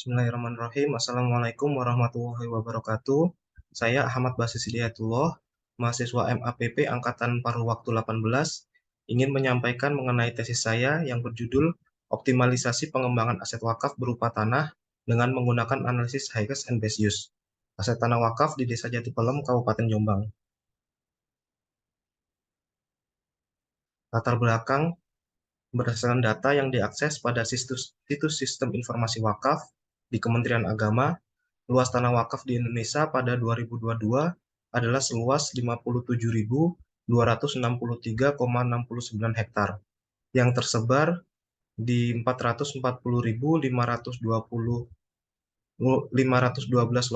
Bismillahirrahmanirrahim. Assalamualaikum warahmatullahi wabarakatuh. Saya Ahmad Basis Hidayatullah, mahasiswa MAPP Angkatan Paruh Waktu 18, ingin menyampaikan mengenai tesis saya yang berjudul Optimalisasi Pengembangan Aset Wakaf Berupa Tanah dengan menggunakan analisis Hayes and Best Use. Aset tanah wakaf di Desa Jatipelem, Kabupaten Jombang. Latar belakang berdasarkan data yang diakses pada situs sistem informasi wakaf di Kementerian Agama. Luas tanah wakaf di Indonesia pada 2022 adalah seluas 57.263,69 hektar yang tersebar di 440.512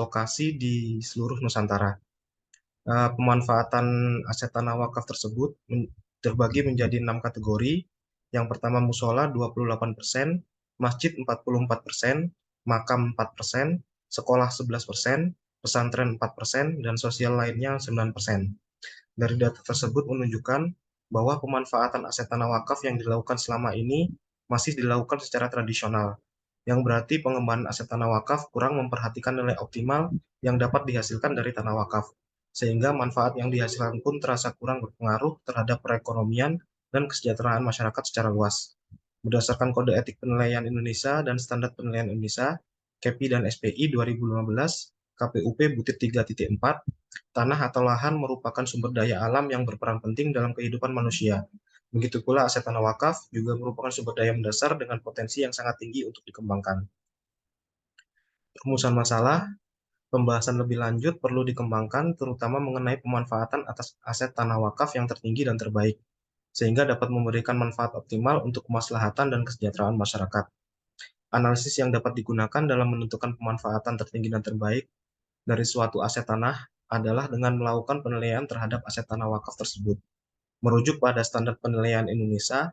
lokasi di seluruh Nusantara. Pemanfaatan aset tanah wakaf tersebut terbagi menjadi 6 kategori. Yang pertama musola 28%, masjid 44%, makam 4%, sekolah 11%, pesantren 4%, dan sosial lainnya 9%. Dari data tersebut menunjukkan bahwa pemanfaatan aset tanah wakaf yang dilakukan selama ini masih dilakukan secara tradisional, yang berarti pengembangan aset tanah wakaf kurang memperhatikan nilai optimal yang dapat dihasilkan dari tanah wakaf, sehingga manfaat yang dihasilkan pun terasa kurang berpengaruh terhadap perekonomian dan kesejahteraan masyarakat secara luas. Berdasarkan Kode Etik Penilaian Indonesia dan Standar Penilaian Indonesia, KEPI dan SPI 2015, KPUP Butir 3.4, tanah atau lahan merupakan sumber daya alam yang berperan penting dalam kehidupan manusia. Begitu pula aset tanah wakaf juga merupakan sumber daya mendasar dengan potensi yang sangat tinggi untuk dikembangkan. Rumusan masalah, pembahasan lebih lanjut perlu dikembangkan terutama mengenai pemanfaatan atas aset tanah wakaf yang tertinggi dan terbaik, sehingga dapat memberikan manfaat optimal untuk kemaslahatan dan kesejahteraan masyarakat. Analisis yang dapat digunakan dalam menentukan pemanfaatan tertinggi dan terbaik dari suatu aset tanah adalah dengan melakukan penilaian terhadap aset tanah wakaf tersebut. Merujuk pada standar penilaian Indonesia,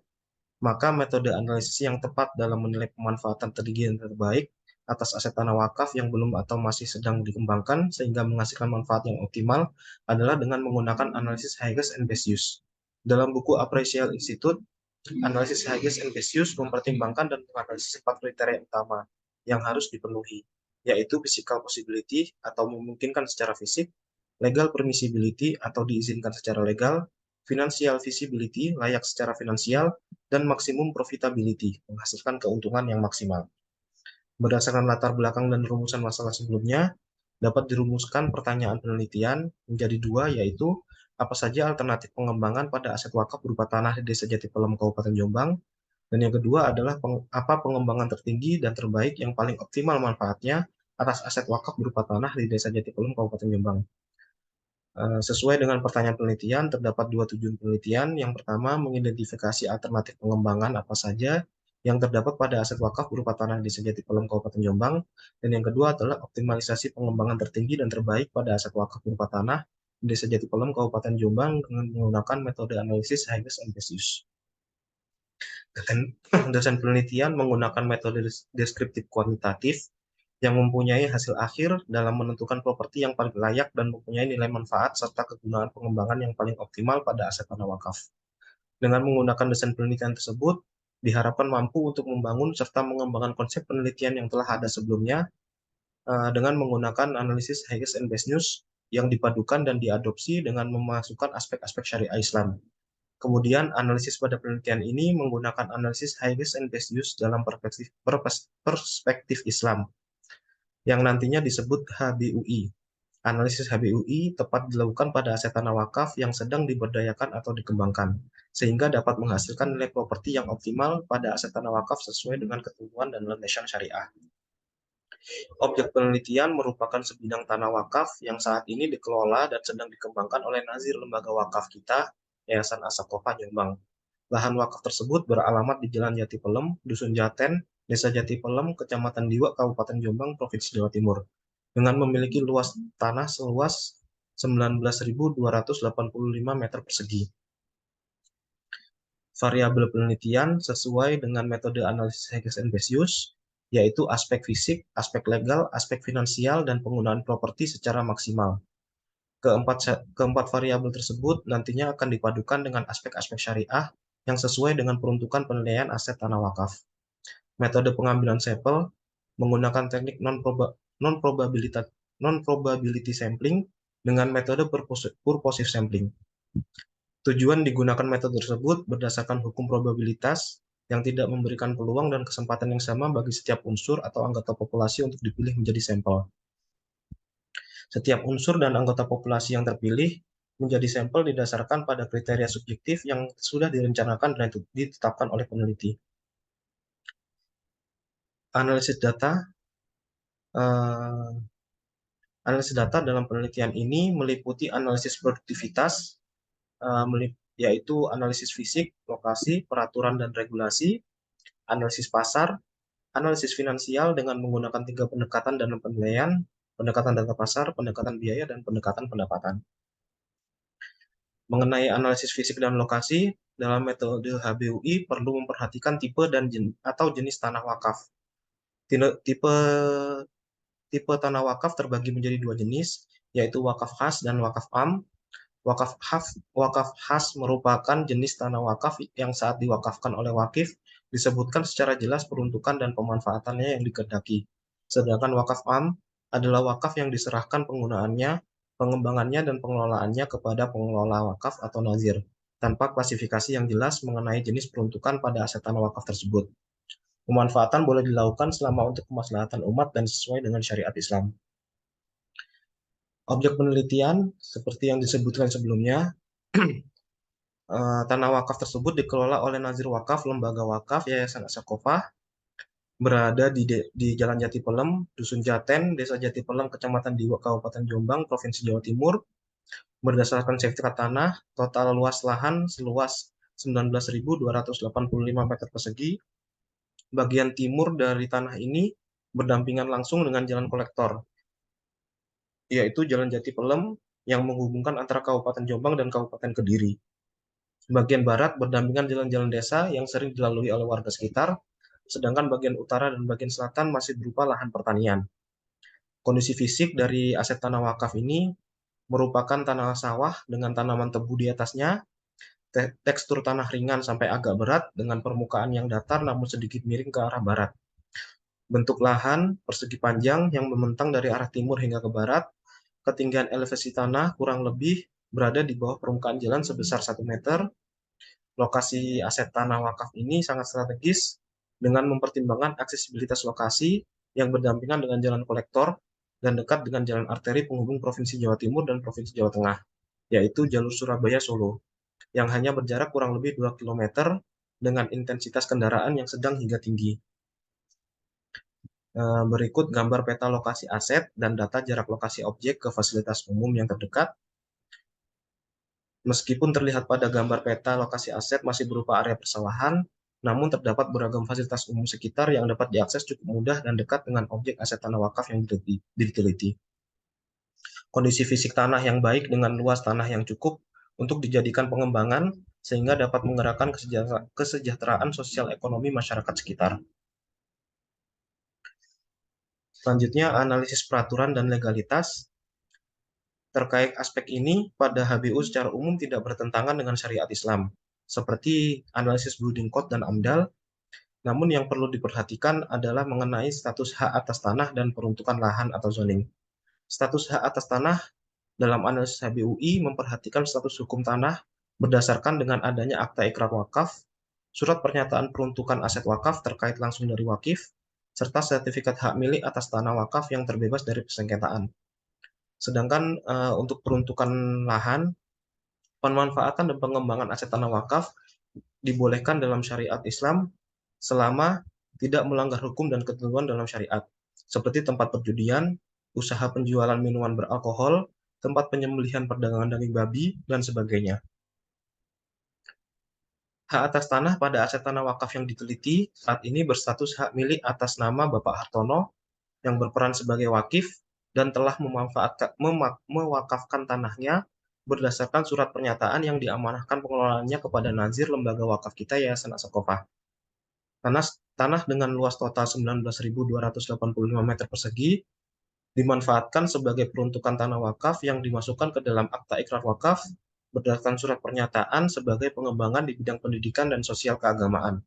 maka metode analisis yang tepat dalam menilai pemanfaatan tertinggi dan terbaik atas aset tanah wakaf yang belum atau masih sedang dikembangkan sehingga menghasilkan manfaat yang optimal adalah dengan menggunakan analisis Hayes and Best Use. Dalam buku Appraisal Institute, analisis Hayes and Best Use mempertimbangkan dan menganalisis 4 kriteria utama yang harus dipenuhi, yaitu physical possibility atau memungkinkan secara fisik, legal permissibility atau diizinkan secara legal, financial feasibility layak secara finansial, dan maksimum profitability menghasilkan keuntungan yang maksimal. Berdasarkan latar belakang dan rumusan masalah sebelumnya, dapat dirumuskan pertanyaan penelitian menjadi dua, yaitu apa saja alternatif pengembangan pada aset wakaf berupa tanah di Desa Jatipelem, Kabupaten Jombang, dan yang kedua adalah apa pengembangan tertinggi dan terbaik yang paling optimal manfaatnya atas aset wakaf berupa tanah di Desa Jatipelem, Kabupaten Jombang. Sesuai dengan pertanyaan penelitian, terdapat dua tujuan penelitian. Yang pertama, mengidentifikasi alternatif pengembangan apa saja yang terdapat pada aset wakaf berupa tanah di Desa Jatipelem, Kabupaten Jombang. Dan yang kedua adalah optimalisasi pengembangan tertinggi dan terbaik pada aset wakaf berupa tanah di Desa Jatipelem, Kabupaten Jombang dengan menggunakan metode analisis Hayes and Best Use. Dosen penelitian menggunakan metode deskriptif kuantitatif yang mempunyai hasil akhir dalam menentukan properti yang paling layak dan mempunyai nilai manfaat serta kegunaan pengembangan yang paling optimal pada aset tanah wakaf. Dengan menggunakan desain penelitian tersebut, diharapkan mampu untuk membangun serta mengembangkan konsep penelitian yang telah ada sebelumnya dengan menggunakan analisis Hayes and Best Use yang dipadukan dan diadopsi dengan memasukkan aspek-aspek syariah Islam. Kemudian, analisis pada penelitian ini menggunakan analisis Hayes and Best Use dalam perspektif Islam, yang nantinya disebut HBUI. Analisis HBUI tepat dilakukan pada aset tanah wakaf yang sedang diberdayakan atau dikembangkan, sehingga dapat menghasilkan nilai properti yang optimal pada aset tanah wakaf sesuai dengan ketentuan dan landasan syariah. Objek penelitian merupakan sebidang tanah wakaf yang saat ini dikelola dan sedang dikembangkan oleh Nazir Lembaga Wakaf Kita, Yayasan As-Saqqofah Jombang. Lahan wakaf tersebut beralamat di Jalan Jatipelem, Dusun Jaten, Desa Jatipelem, Kecamatan Diwa, Kabupaten Jombang, Provinsi Jawa Timur, dengan memiliki luas tanah seluas 19.285 meter persegi. Variabel penelitian sesuai dengan metode analisis Hayes and Best Use, yaitu aspek fisik, aspek legal, aspek finansial, dan penggunaan properti secara maksimal. Keempat variabel tersebut nantinya akan dipadukan dengan aspek-aspek syariah yang sesuai dengan peruntukan penilaian aset tanah wakaf. Metode pengambilan sampel menggunakan teknik non-probability sampling dengan metode purposive sampling. Tujuan digunakan metode tersebut berdasarkan hukum probabilitas yang tidak memberikan peluang dan kesempatan yang sama bagi setiap unsur atau anggota populasi untuk dipilih menjadi sampel. Setiap unsur dan anggota populasi yang terpilih menjadi sampel didasarkan pada kriteria subjektif yang sudah direncanakan dan ditetapkan oleh peneliti. Analisis data Analisis data dalam penelitian ini meliputi analisis produktivitas, yaitu analisis fisik, lokasi, peraturan dan regulasi, analisis pasar, analisis finansial dengan menggunakan 3 pendekatan dalam penilaian, pendekatan data pasar, pendekatan biaya, dan pendekatan pendapatan. Mengenai analisis fisik dan lokasi, dalam metode HBUI perlu memperhatikan tipe dan atau jenis tanah wakaf. Tipe tanah wakaf terbagi menjadi 2 jenis, yaitu wakaf khas dan wakaf am. Wakaf khas merupakan jenis tanah wakaf yang saat diwakafkan oleh wakif disebutkan secara jelas peruntukan dan pemanfaatannya yang dikehendaki. Sedangkan wakaf am adalah wakaf yang diserahkan penggunaannya, pengembangannya, dan pengelolaannya kepada pengelola wakaf atau nazir, tanpa klasifikasi yang jelas mengenai jenis peruntukan pada aset tanah wakaf tersebut. Pemanfaatan boleh dilakukan selama untuk kemaslahatan umat dan sesuai dengan syariat Islam. Objek penelitian, seperti yang disebutkan sebelumnya, tanah wakaf tersebut dikelola oleh Nazir Wakaf, Lembaga Wakaf, Yayasan Asakofah, berada di Jalan Jati Pelem, Dusun Jaten, Desa Jati Pelem, Kecamatan Diwa, Kabupaten Jombang, Provinsi Jawa Timur. Berdasarkan sertifikat tanah, total luas lahan seluas 19.285 meter persegi. Bagian timur dari tanah ini berdampingan langsung dengan jalan kolektor, yaitu Jalan Jati Pelem yang menghubungkan antara Kabupaten Jombang dan Kabupaten Kediri. Bagian barat berdampingan jalan-jalan desa yang sering dilalui oleh warga sekitar, sedangkan bagian utara dan bagian selatan masih berupa lahan pertanian. Kondisi fisik dari aset tanah wakaf ini merupakan tanah sawah dengan tanaman tebu di atasnya, tekstur tanah ringan sampai agak berat dengan permukaan yang datar namun sedikit miring ke arah barat. Bentuk lahan persegi panjang yang membentang dari arah timur hingga ke barat. Ketinggian elevasi tanah kurang lebih berada di bawah permukaan jalan sebesar 1 meter. Lokasi aset tanah wakaf ini sangat strategis dengan mempertimbangkan aksesibilitas lokasi yang berdampingan dengan jalan kolektor dan dekat dengan jalan arteri penghubung Provinsi Jawa Timur dan Provinsi Jawa Tengah, yaitu jalur Surabaya-Solo, yang hanya berjarak kurang lebih 2 km dengan intensitas kendaraan yang sedang hingga tinggi. Berikut gambar peta lokasi aset dan data jarak lokasi objek ke fasilitas umum yang terdekat. Meskipun terlihat pada gambar peta lokasi aset masih berupa area persawahan, namun terdapat beragam fasilitas umum sekitar yang dapat diakses cukup mudah dan dekat dengan objek aset tanah wakaf yang diteliti. Kondisi fisik tanah yang baik dengan luas tanah yang cukup untuk dijadikan pengembangan sehingga dapat menggerakkan kesejahteraan sosial ekonomi masyarakat sekitar. Selanjutnya, analisis peraturan dan legalitas. Terkait aspek ini, pada HBU secara umum tidak bertentangan dengan syariat Islam, seperti analisis building code dan AMDAL. Namun yang perlu diperhatikan adalah mengenai status hak atas tanah dan peruntukan lahan atau zoning. Status hak atas tanah dalam analisis HBUI memperhatikan status hukum tanah berdasarkan dengan adanya akta ikrar wakaf, surat pernyataan peruntukan aset wakaf terkait langsung dari wakif, serta sertifikat hak milik atas tanah wakaf yang terbebas dari persengketaan. Sedangkan untuk peruntukan lahan, pemanfaatan dan pengembangan aset tanah wakaf dibolehkan dalam syariat Islam selama tidak melanggar hukum dan ketentuan dalam syariat, seperti tempat perjudian, usaha penjualan minuman beralkohol, tempat penyembelihan perdagangan daging babi, dan sebagainya. Hak atas tanah pada aset tanah wakaf yang diteliti saat ini berstatus hak milik atas nama Bapak Hartono yang berperan sebagai wakif dan telah mewakafkan tanahnya berdasarkan surat pernyataan yang diamanahkan pengelolaannya kepada Nazir Lembaga Wakaf kita Yayasan Asakofah. Tanah dengan luas total 19.285 meter persegi dimanfaatkan sebagai peruntukan tanah wakaf yang dimasukkan ke dalam akta ikrar wakaf berdasarkan surat pernyataan sebagai pengembangan di bidang pendidikan dan sosial keagamaan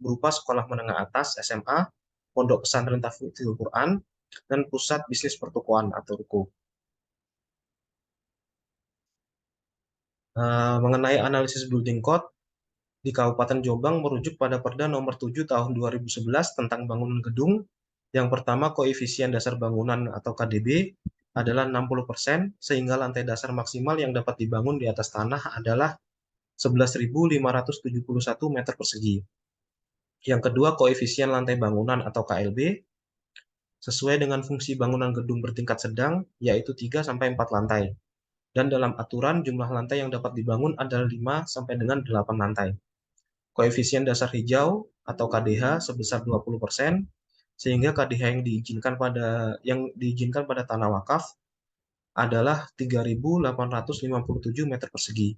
berupa sekolah menengah atas SMA, pondok pesantren Tahfidzul Quran, dan pusat bisnis pertokoan atau ruko. Mengenai analisis building code, di Kabupaten Jombang merujuk pada Perda Nomor 7 Tahun 2011 tentang bangunan gedung. Yang pertama, koefisien dasar bangunan atau KDB adalah 60%, sehingga lantai dasar maksimal yang dapat dibangun di atas tanah adalah 11.571 meter persegi. Yang kedua, koefisien lantai bangunan atau KLB sesuai dengan fungsi bangunan gedung bertingkat sedang, yaitu 3-4 lantai. Dan dalam aturan, jumlah lantai yang dapat dibangun adalah 5 sampai dengan 8 lantai. Koefisien dasar hijau atau KDH sebesar 20%, sehingga KDH yang diizinkan pada tanah wakaf adalah 3.857 meter persegi.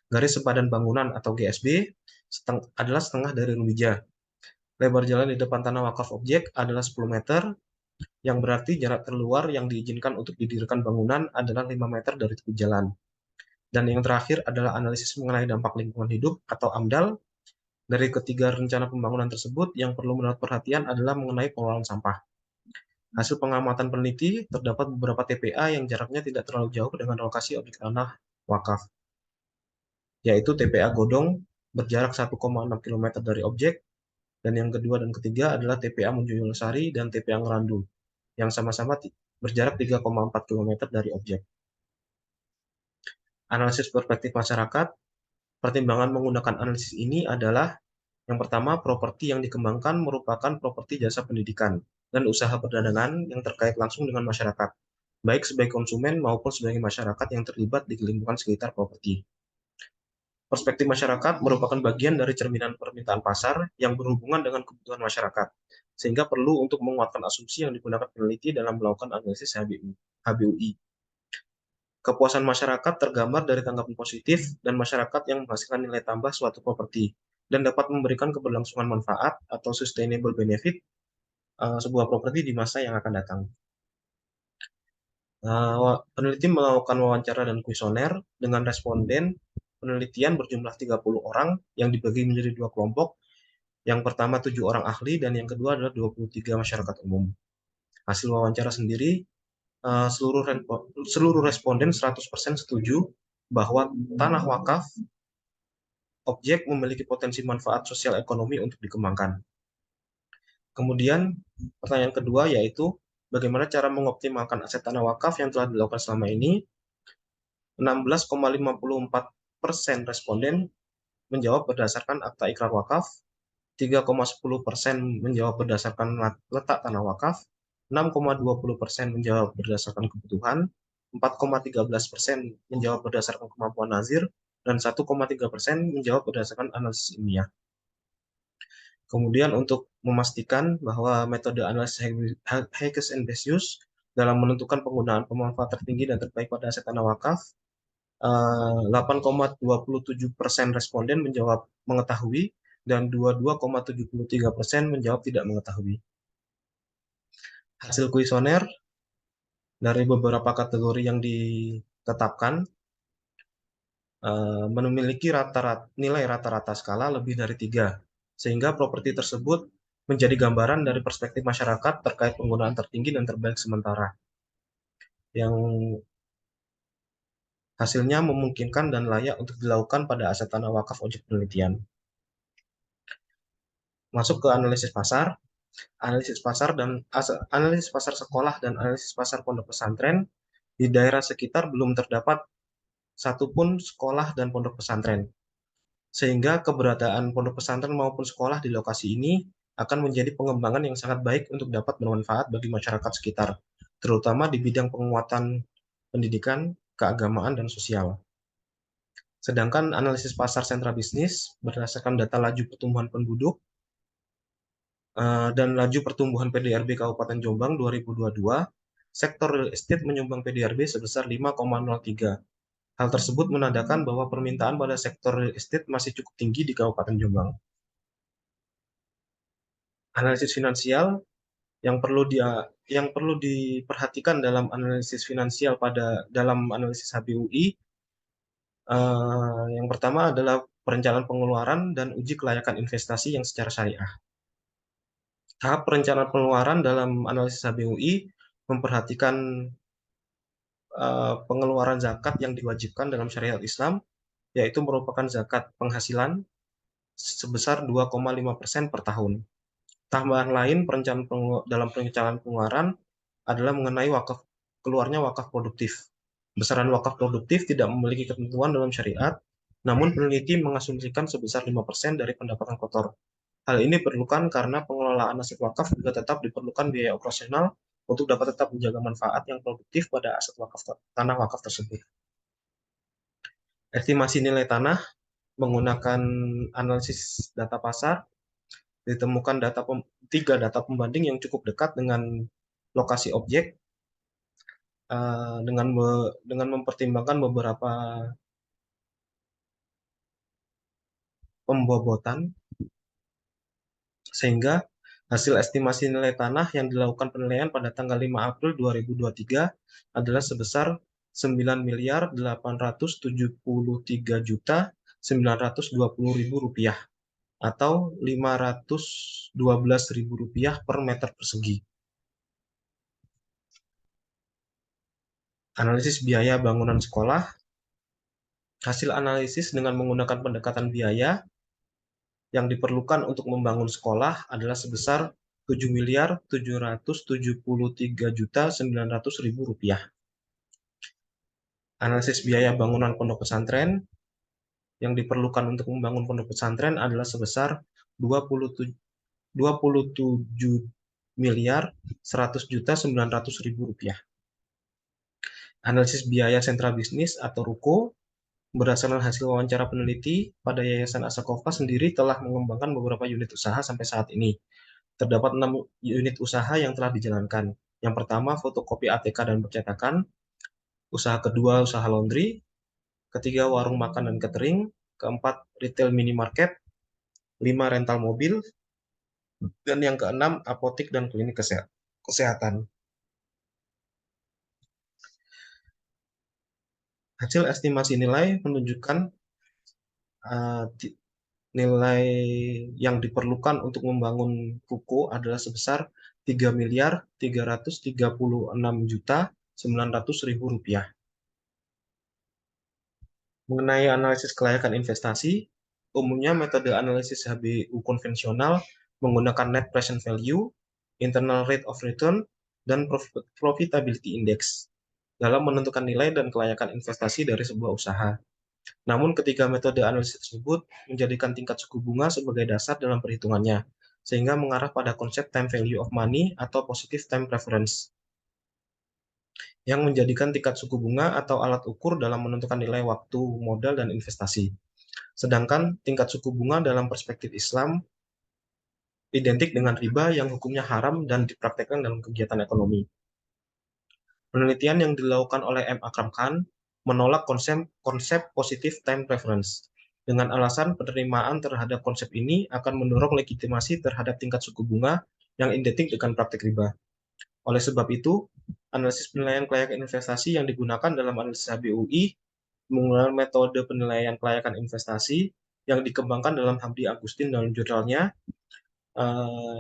Garis sepadan bangunan atau GSB adalah setengah dari Rumija. Lebar jalan di depan tanah wakaf objek adalah 10 meter, yang berarti jarak terluar yang diizinkan untuk didirikan bangunan adalah 5 meter dari tepi jalan. Dan yang terakhir adalah analisis mengenai dampak lingkungan hidup atau AMDAL. Dari ketiga rencana pembangunan tersebut, yang perlu mendapat perhatian adalah mengenai pengelolaan sampah. Hasil pengamatan peneliti, terdapat beberapa TPA yang jaraknya tidak terlalu jauh dengan lokasi objek tanah wakaf, yaitu TPA Godong berjarak 1,6 km dari objek, dan yang kedua dan ketiga adalah TPA Munjul-Sari dan TPA Ngerandu, yang sama-sama berjarak 3,4 km dari objek. Analisis perspektif masyarakat, pertimbangan menggunakan analisis ini adalah yang pertama, properti yang dikembangkan merupakan properti jasa pendidikan dan usaha perdagangan yang terkait langsung dengan masyarakat, baik sebagai konsumen maupun sebagai masyarakat yang terlibat di lingkungan sekitar properti. Perspektif masyarakat merupakan bagian dari cerminan permintaan pasar yang berhubungan dengan kebutuhan masyarakat, sehingga perlu untuk menguatkan asumsi yang digunakan peneliti dalam melakukan analisis HBUI. Kepuasan masyarakat tergambar dari tanggapan positif dan masyarakat yang menghasilkan nilai tambah suatu properti dan dapat memberikan keberlangsungan manfaat atau sustainable benefit sebuah properti di masa yang akan datang. Peneliti melakukan wawancara dan kuesioner dengan responden penelitian berjumlah 30 orang yang dibagi menjadi 2 kelompok. Yang pertama 7 orang ahli dan yang kedua adalah 23 masyarakat umum. Hasil wawancara sendiri, seluruh responden 100% setuju bahwa tanah wakaf objek memiliki potensi manfaat sosial ekonomi untuk dikembangkan. Kemudian pertanyaan kedua yaitu bagaimana cara mengoptimalkan aset tanah wakaf yang telah dilakukan selama ini. 16,54% responden menjawab berdasarkan akta ikrar wakaf, 3,10% menjawab berdasarkan letak tanah wakaf, 6,20% menjawab berdasarkan kebutuhan, 4,13% menjawab berdasarkan kemampuan nazir, dan 1,3% menjawab berdasarkan analisis ilmiah. Kemudian untuk memastikan bahwa metode analisis Hayekes and Besius dalam menentukan penggunaan pemanfaat tertinggi dan terbaik pada aset tanah wakaf, 8,27% responden menjawab mengetahui dan 22,73% menjawab tidak mengetahui. Hasil kuesioner dari beberapa kategori yang ditetapkan memiliki nilai rata-rata skala lebih dari 3, sehingga properti tersebut menjadi gambaran dari perspektif masyarakat terkait penggunaan tertinggi dan terbaik sementara, yang hasilnya memungkinkan dan layak untuk dilakukan pada aset tanah wakaf objek penelitian. Masuk ke analisis pasar analisis pasar sekolah dan analisis pasar pondok pesantren. Di daerah sekitar belum terdapat satupun sekolah dan pondok pesantren, sehingga keberadaan pondok pesantren maupun sekolah di lokasi ini akan menjadi pengembangan yang sangat baik untuk dapat bermanfaat bagi masyarakat sekitar, terutama di bidang penguatan pendidikan, keagamaan, dan sosial. Sedangkan analisis pasar sentra bisnis berdasarkan data laju pertumbuhan penduduk dan laju pertumbuhan PDRB Kabupaten Jombang 2022, sektor real estate menyumbang PDRB sebesar 5,03. Hal tersebut menandakan bahwa permintaan pada sektor real estate masih cukup tinggi di Kabupaten Jombang. Analisis finansial yang perlu diperhatikan dalam analisis finansial dalam analisis HBUI, yang pertama adalah perencanaan pengeluaran dan uji kelayakan investasi yang secara syariah. Tahap perencanaan pengeluaran dalam analisis HBUI memperhatikan pengeluaran zakat yang diwajibkan dalam syariat Islam, yaitu merupakan zakat penghasilan sebesar 2,5% per tahun. Tambahan lain dalam perencanaan pengeluaran adalah mengenai keluarnya wakaf produktif. Besaran wakaf produktif tidak memiliki ketentuan dalam syariat, namun peneliti mengasumsikan sebesar 5% dari pendapatan kotor. Hal ini diperlukan karena pengelolaan aset wakaf juga tetap diperlukan biaya operasional untuk dapat tetap menjaga manfaat yang produktif pada aset tanah wakaf tersebut. Estimasi nilai tanah menggunakan analisis data pasar, ditemukan tiga data pembanding yang cukup dekat dengan lokasi objek, dengan mempertimbangkan beberapa pembobotan, sehingga hasil estimasi nilai tanah yang dilakukan penilaian pada tanggal 5 April 2023 adalah sebesar 9.873.920.000 rupiah atau Rp512.000 per meter persegi. Analisis biaya bangunan sekolah. Hasil analisis dengan menggunakan pendekatan biaya yang diperlukan untuk membangun sekolah adalah sebesar Rp7.773.900.000. Analisis biaya bangunan pondok pesantren yang diperlukan untuk membangun pondok pesantren adalah sebesar Rp27.100.900.000. Analisis biaya sentra bisnis atau RUKO berdasarkan hasil wawancara peneliti pada Yayasan Asakova sendiri telah mengembangkan beberapa unit usaha sampai saat ini. Terdapat 6 unit usaha yang telah dijalankan. Yang pertama, fotokopi ATK dan percetakan. Usaha kedua, usaha laundry. Ketiga, warung makan dan catering. Keempat, retail minimarket. 5, rental mobil. Dan yang keenam, apotik dan klinik kesehatan. Hasil estimasi nilai menunjukkan nilai yang diperlukan untuk membangun ruko adalah sebesar Rp3.336.900.000. Mengenai analisis kelayakan investasi, umumnya metode analisis HBU konvensional menggunakan net present value, internal rate of return, dan profitability index dalam menentukan nilai dan kelayakan investasi dari sebuah usaha. Namun ketiga metode analisis tersebut menjadikan tingkat suku bunga sebagai dasar dalam perhitungannya, sehingga mengarah pada konsep time value of money atau positive time preference, yang menjadikan tingkat suku bunga atau alat ukur dalam menentukan nilai waktu, modal, dan investasi. Sedangkan tingkat suku bunga dalam perspektif Islam identik dengan riba yang hukumnya haram dan dipraktekkan dalam kegiatan ekonomi. Penelitian yang dilakukan oleh M. Akram Khan menolak konsep positive time preference dengan alasan penerimaan terhadap konsep ini akan mendorong legitimasi terhadap tingkat suku bunga yang identik dengan praktik riba. Oleh sebab itu, analisis penilaian kelayakan investasi yang digunakan dalam analisis HBUI menggunakan metode penilaian kelayakan investasi yang dikembangkan dalam Hamdi Agustin dalam jurnalnya,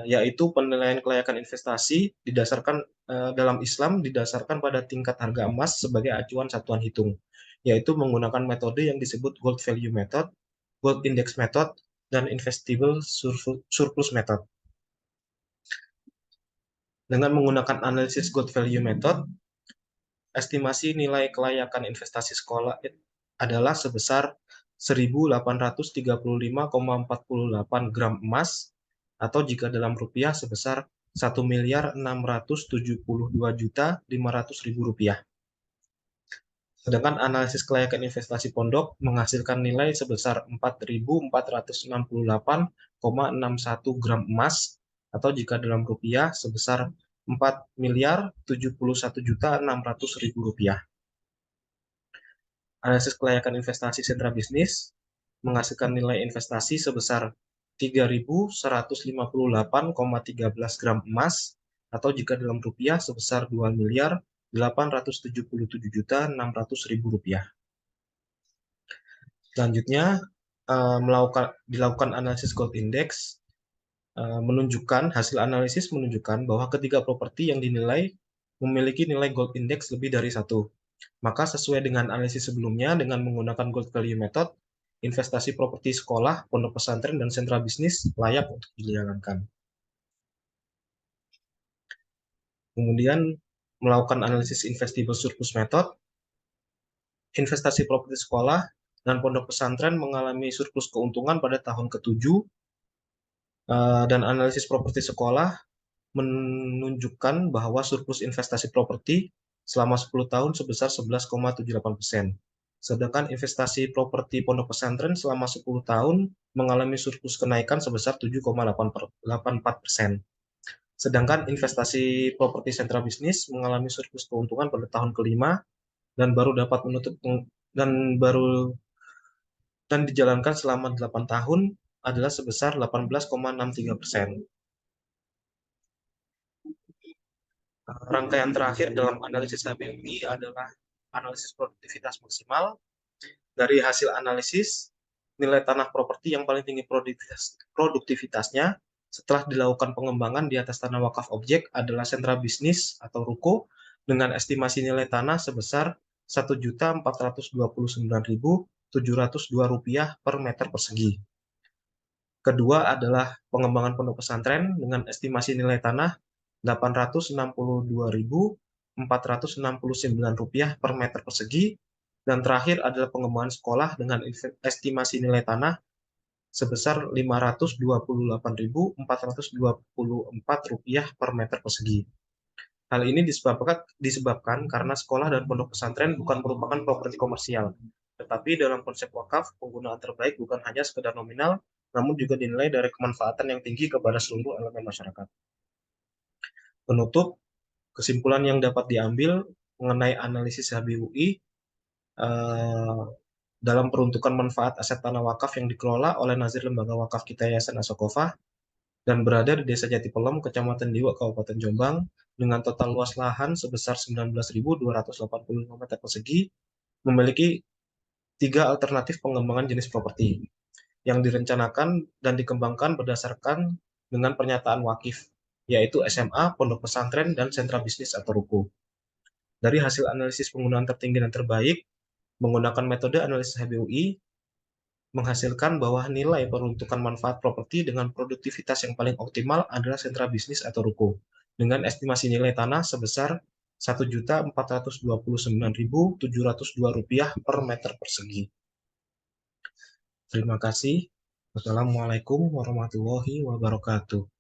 yaitu penilaian kelayakan investasi didasarkan dalam Islam didasarkan pada tingkat harga emas sebagai acuan satuan hitung, yaitu menggunakan metode yang disebut Gold Value Method, Gold Index Method, dan Investable Surplus Method. Dengan menggunakan analisis Gold Value Method, estimasi nilai kelayakan investasi sekolah adalah sebesar 1.835,48 gram emas, atau jika dalam rupiah sebesar Rp1.672.500.000. Sedangkan analisis kelayakan investasi pondok menghasilkan nilai sebesar 4.468,61 gram emas, atau jika dalam rupiah sebesar Rp4.071.600.000. Analisis kelayakan investasi sentra bisnis menghasilkan nilai investasi sebesar 3.158,13 gram emas, atau jika dalam rupiah sebesar Rp2.877.600.000. Selanjutnya, dilakukan analisis gold index Hasil analisis menunjukkan bahwa ketiga properti yang dinilai memiliki nilai gold index lebih dari satu. Maka sesuai dengan analisis sebelumnya, dengan menggunakan gold value method, investasi properti sekolah, pondok pesantren, dan sentra bisnis layak untuk dijalankan. Kemudian melakukan analisis investable surplus method, investasi properti sekolah dan pondok pesantren mengalami surplus keuntungan pada tahun ke-7, dan analisis properti sekolah menunjukkan bahwa surplus investasi properti selama 10 tahun sebesar 11,78%. Sedangkan investasi properti pondok pesantren selama 10 tahun mengalami surplus kenaikan sebesar 7,84%. Sedangkan investasi properti sentra bisnis mengalami surplus keuntungan pada tahun kelima dan baru dapat menutup dan baru dan dijalankan selama 8 tahun adalah sebesar 18,63%. Rangkaian terakhir dalam analisis HBUI adalah analisis produktivitas maksimal. Dari hasil analisis, nilai tanah properti yang paling tinggi produktivitasnya setelah dilakukan pengembangan di atas tanah wakaf objek adalah sentra bisnis atau ruko dengan estimasi nilai tanah sebesar Rp1.429.702 per meter persegi. Kedua adalah pengembangan pondok pesantren dengan estimasi nilai tanah Rp862.469 per meter persegi. Dan terakhir adalah pengembangan sekolah dengan estimasi nilai tanah sebesar Rp528.424 per meter persegi. Hal ini disebabkan karena sekolah dan pondok pesantren bukan merupakan properti komersial, tetapi dalam konsep wakaf, penggunaan terbaik bukan hanya sekedar nominal, namun juga dinilai dari kemanfaatan yang tinggi kepada seluruh elemen masyarakat. Penutup, kesimpulan yang dapat diambil mengenai analisis HBUI dalam peruntukan manfaat aset tanah wakaf yang dikelola oleh Nazir Lembaga Wakaf Kita Yayasan Asokofah dan berada di Desa Jatipelem, Kecamatan Diwa, Kabupaten Jombang, dengan total luas lahan sebesar 19.285 meter persegi, memiliki 3 alternatif pengembangan jenis properti yang direncanakan dan dikembangkan berdasarkan dengan pernyataan wakif, yaitu SMA, pondok pesantren, dan sentra bisnis atau ruko. Dari hasil analisis penggunaan tertinggi dan terbaik, menggunakan metode analisis HBUI, menghasilkan bahwa nilai peruntukan manfaat properti dengan produktivitas yang paling optimal adalah sentra bisnis atau ruko, dengan estimasi nilai tanah sebesar Rp1.429.702 per meter persegi. Terima kasih. Wassalamualaikum warahmatullahi wabarakatuh.